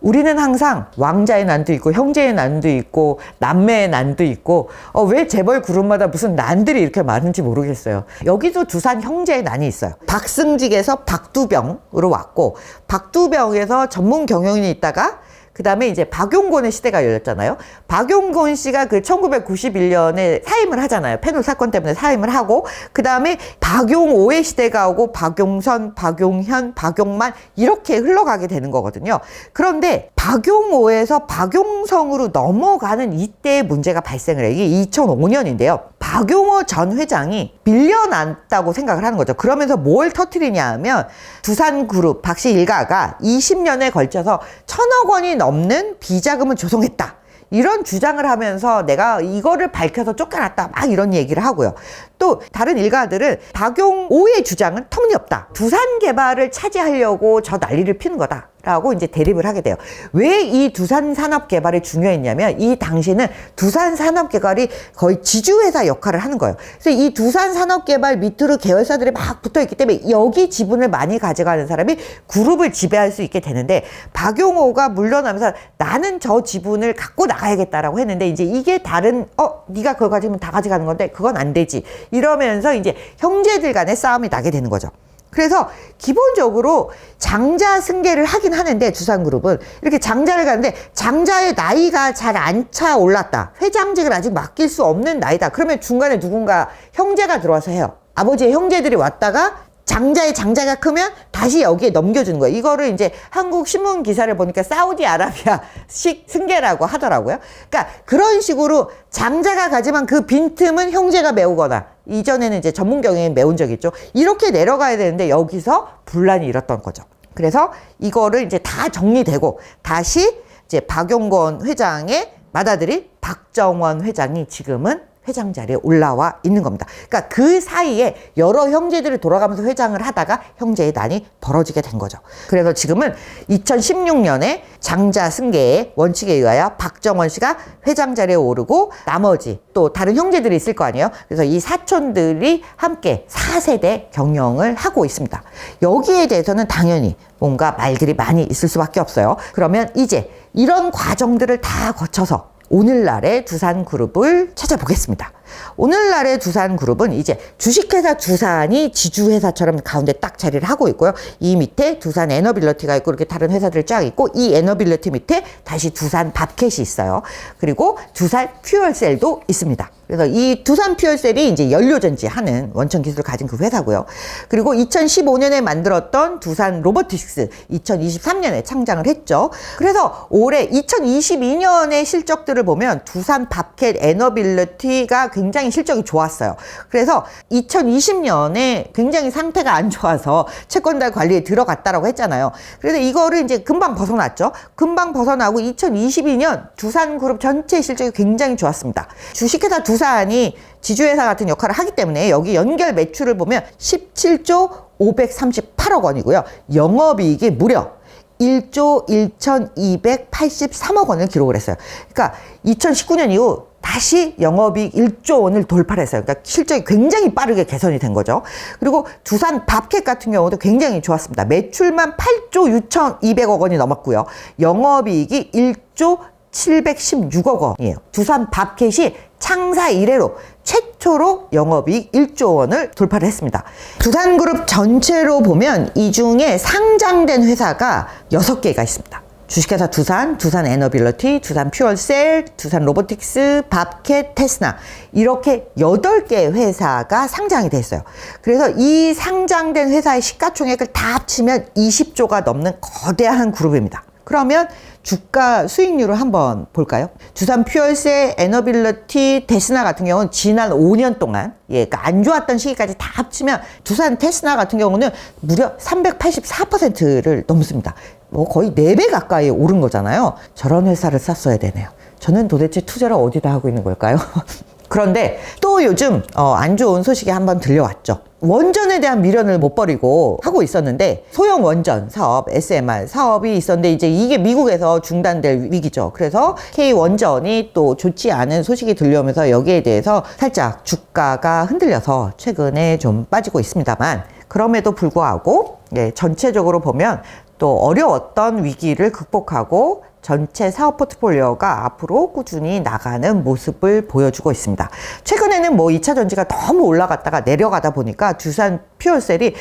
우리는 항상 왕자의 난도 있고 형제의 난도 있고 남매의 난도 있고 왜 재벌 그룹마다 무슨 난들이 이렇게 많은지 모르겠어요. 여기도 두산 형제의 난이 있어요. 박승직에서 박두병으로 왔고 박두병에서 전문 경영인이 있다가 그 다음에 이제 박용곤의 시대가 열렸잖아요. 박용곤 씨가 그 1991년에 사임을 하잖아요. 패널 사건 때문에 사임을 하고, 그 다음에 박용오의 시대가 오고, 박용선, 박용현, 박용만 이렇게 흘러가게 되는 거거든요. 그런데 박용오에서 박용성으로 넘어가는 이때의 문제가 발생을 해요. 이게 2005년인데요. 박용호 전 회장이 빌려났다고 생각을 하는 거죠. 그러면서 뭘 터뜨리냐 하면 두산그룹 박씨 일가가 20년에 걸쳐서 1,000억 원이 넘는 비자금을 조성했다. 이런 주장을 하면서 내가 이거를 밝혀서 쫓겨났다. 막 이런 얘기를 하고요. 또 다른 일가들은 박용오의 주장은 터무니없다. 두산 개발을 차지하려고 저 난리를 피는 거다. 라고 이제 대립을 하게 돼요. 왜 이 두산 산업 개발이 중요했냐면 이 당시는 두산 산업 개발이 거의 지주회사 역할을 하는 거예요. 그래서 이 두산 산업 개발 밑으로 계열사들이 막 붙어 있기 때문에 여기 지분을 많이 가져가는 사람이 그룹을 지배할 수 있게 되는데 박용호가 물러나면서 나는 저 지분을 갖고 나가야겠다라고 했는데 이제 이게 다른 네가 그걸 가지면 다 가져가는 건데 그건 안 되지. 이러면서 이제 형제들 간의 싸움이 나게 되는 거죠. 그래서 기본적으로 장자 승계를 하긴 하는데 두산그룹은 이렇게 장자를 가는데 장자의 나이가 잘 안 차 올랐다. 회장직을 아직 맡길 수 없는 나이다. 그러면 중간에 누군가 형제가 들어와서 해요. 아버지의 형제들이 왔다가 장자가 크면 다시 여기에 넘겨주는 거예요. 이거를 이제 한국 신문 기사를 보니까 사우디아라비아식 승계라고 하더라고요. 그러니까 그런 식으로 장자가 가지만 그 빈틈은 형제가 메우거나 이전에는 이제 전문 경영이 메운 적이 있죠. 이렇게 내려가야 되는데 여기서 분란이 일었던 거죠. 그래서 이거를 이제 다 정리되고 다시 이제 박용건 회장의 맏아들이 박정원 회장이 지금은 회장 자리에 올라와 있는 겁니다. 그러니까 그 사이에 여러 형제들이 돌아가면서 회장을 하다가 형제의 난이 벌어지게 된 거죠. 그래서 지금은 2016년에 장자 승계의 원칙에 의하여 박정원 씨가 회장 자리에 오르고 나머지 또 다른 형제들이 있을 거 아니에요. 그래서 이 사촌들이 함께 4세대 경영을 하고 있습니다. 여기에 대해서는 당연히 뭔가 말들이 많이 있을 수밖에 없어요. 그러면 이제 이런 과정들을 다 거쳐서 오늘날의 두산그룹을 찾아보겠습니다. 오늘날의 두산그룹은 이제 주식회사 두산이 지주회사처럼 가운데 딱 자리를 하고 있고요. 이 밑에 두산 에너빌리티가 있고 이렇게 다른 회사들이 쫙 있고 이 에너빌리티 밑에 다시 두산 밥켓이 있어요. 그리고 두산 퓨얼셀도 있습니다. 그래서 이 두산 퓨얼셀이 이제 연료전지 하는 원천 기술을 가진 그 회사고요. 그리고 2015년에 만들었던 두산 로보틱스 2023년에 창장을 했죠. 그래서 올해 2022년의 실적들을 보면 두산 밥켓 에너빌리티가 굉장히 실적이 좋았어요. 그래서 2020년에 굉장히 상태가 안 좋아서 채권달 관리에 들어갔다라고 했잖아요. 그래서 이거를 이제 금방 벗어났죠. 금방 벗어나고 2022년 두산그룹 전체 실적이 굉장히 좋았습니다. 주식회사 두산이 지주회사 같은 역할을 하기 때문에 여기 연결 매출을 보면 17조 538억 원이고요. 영업이익이 무려 1조 1,283억 원을 기록을 했어요. 그러니까 2019년 이후 다시 영업이익 1조 원을 돌파를 했어요. 그러니까 실적이 굉장히 빠르게 개선이 된 거죠. 그리고 두산 밥켓 같은 경우도 굉장히 좋았습니다. 매출만 8조 6,200억 원이 넘었고요. 영업이익이 1조 716억 원이에요. 두산 밥켓이 창사 이래로 최초로 영업이익 1조 원을 돌파를 했습니다. 두산그룹 전체로 보면 이 중에 상장된 회사가 6개가 있습니다. 주식회사 두산, 두산 에너빌리티, 두산 퓨얼셀, 두산 로보틱스, 밥켓, 테스나 이렇게 8개 회사가 상장이 됐어요. 그래서 이 상장된 회사의 시가총액을 다 합치면 20조가 넘는 거대한 그룹입니다. 그러면 주가 수익률을 한번 볼까요? 두산 퓨얼셀, 에너빌리티, 테스나 같은 경우는 지난 5년 동안 그러니까 안 좋았던 시기까지 다 합치면 두산 테스나 같은 경우는 무려 384%를 넘습니다. 뭐 거의 4배 가까이 오른 거잖아요. 저런 회사를 샀어야 되네요. 저는 도대체 투자를 어디다 하고 있는 걸까요? 그런데 또 요즘 안 좋은 소식이 한번 들려왔죠. 원전에 대한 미련을 못 버리고 하고 있었는데 소형 원전 사업, SMR 사업이 있었는데 이제 이게 미국에서 중단될 위기죠. 그래서 K원전이 또 좋지 않은 소식이 들려오면서 여기에 대해서 살짝 주가가 흔들려서 최근에 좀 빠지고 있습니다만 그럼에도 불구하고 전체적으로 보면 또 어려웠던 위기를 극복하고 전체 사업 포트폴리오가 앞으로 꾸준히 나가는 모습을 보여주고 있습니다. 최근에는 뭐 2차 전지가 너무 올라갔다가 내려가다 보니까 두산 퓨어셀이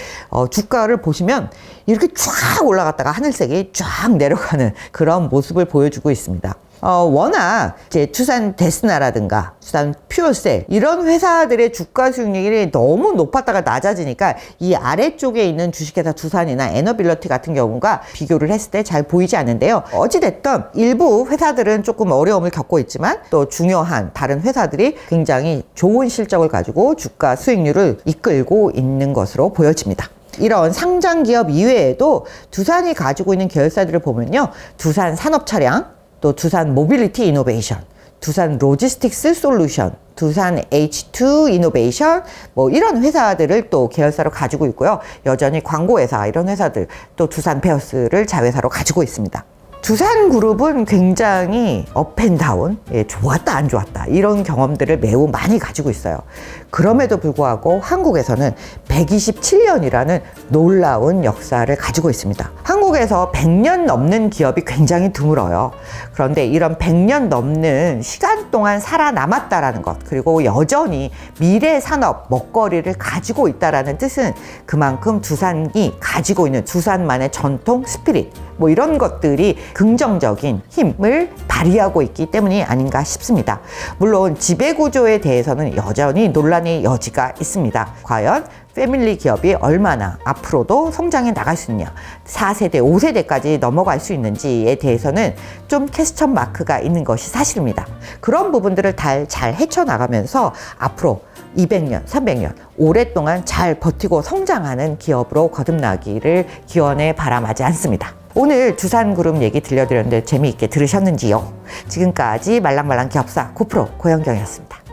주가를 보시면 이렇게 쫙 올라갔다가 하늘색이 쫙 내려가는 그런 모습을 보여주고 있습니다. 워낙 이제 두산 데스나라든가 두산 퓨어셀 이런 회사들의 주가 수익률이 너무 높았다가 낮아지니까 이 아래쪽에 있는 주식회사 두산이나 에너빌리티 같은 경우가 비교를 했을 때 잘 보이지 않는데요. 어찌됐든 일부 회사들은 조금 어려움을 겪고 있지만 또 중요한 다른 회사들이 굉장히 좋은 실적을 가지고 주가 수익률을 이끌고 있는 것으로 보여집니다. 이런 상장 기업 이외에도 두산이 가지고 있는 계열사들을 보면요. 두산 산업차량, 또 두산 모빌리티 이노베이션, 두산 로지스틱스 솔루션, 두산 H2 이노베이션 뭐 이런 회사들을 또 계열사로 가지고 있고요. 여전히 광고회사 이런 회사들 또 두산 베어스를 자회사로 가지고 있습니다. 두산그룹은 굉장히 업앤다운, 좋았다 안 좋았다 이런 경험들을 매우 많이 가지고 있어요. 그럼에도 불구하고 한국에서는 127년이라는 놀라운 역사를 가지고 있습니다. 한국에서 100년 넘는 기업이 굉장히 드물어요. 그런데 이런 100년 넘는 시간 동안 살아남았다라는 것, 그리고 여전히 미래 산업 먹거리를 가지고 있다라는 뜻은 그만큼 두산이 가지고 있는 두산만의 전통 스피릿 뭐 이런 것들이 긍정적인 힘을 발휘하고 있기 때문이 아닌가 싶습니다. 물론 지배구조에 대해서는 여전히 논란의 여지가 있습니다. 과연 패밀리 기업이 얼마나 앞으로도 성장해 나갈 수 있냐, 4세대, 5세대까지 넘어갈 수 있는지에 대해서는 좀 퀘스천 마크가 있는 것이 사실입니다. 그런 부분들을 잘 헤쳐나가면서 앞으로 200년, 300년 오랫동안 잘 버티고 성장하는 기업으로 거듭나기를 기원해 바람하지 않습니다. 오늘 두산그룹 얘기 들려드렸는데 재미있게 들으셨는지요? 지금까지 말랑말랑 기업사 고프로 고영경이었습니다.